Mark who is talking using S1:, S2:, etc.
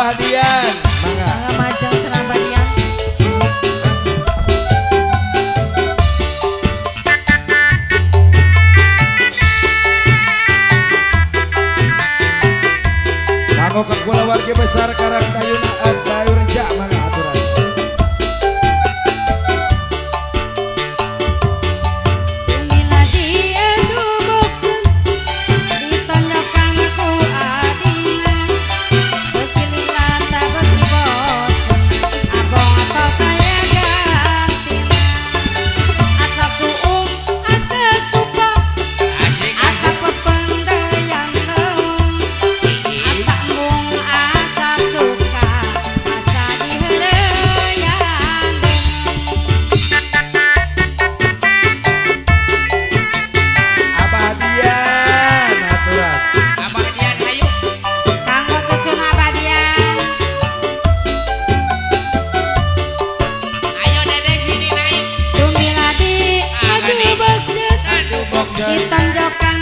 S1: Abah Dian, mangga.
S2: Mangga majang cenah Abah Dian.
S1: Kanggo kula warga besar Karang Dayu Reja mangga aturan.
S2: Inilah dia duboksen ditonjokkan aku adina bekili lata beki bosen abong atau kaya gantina asap tuung asap tupa asap pependayang leung asap mung asap suka asa diheureuyan
S1: Abah Dian aturan.
S3: Abah Dian hayu.
S2: kanggo tucun Abah Dian.
S3: Ayo Dede sini naik.
S2: Tumiladi
S3: Ah,
S2: aduh
S3: gani.
S2: bakset
S3: Aduh,
S1: Boxer.
S2: ditonjokkan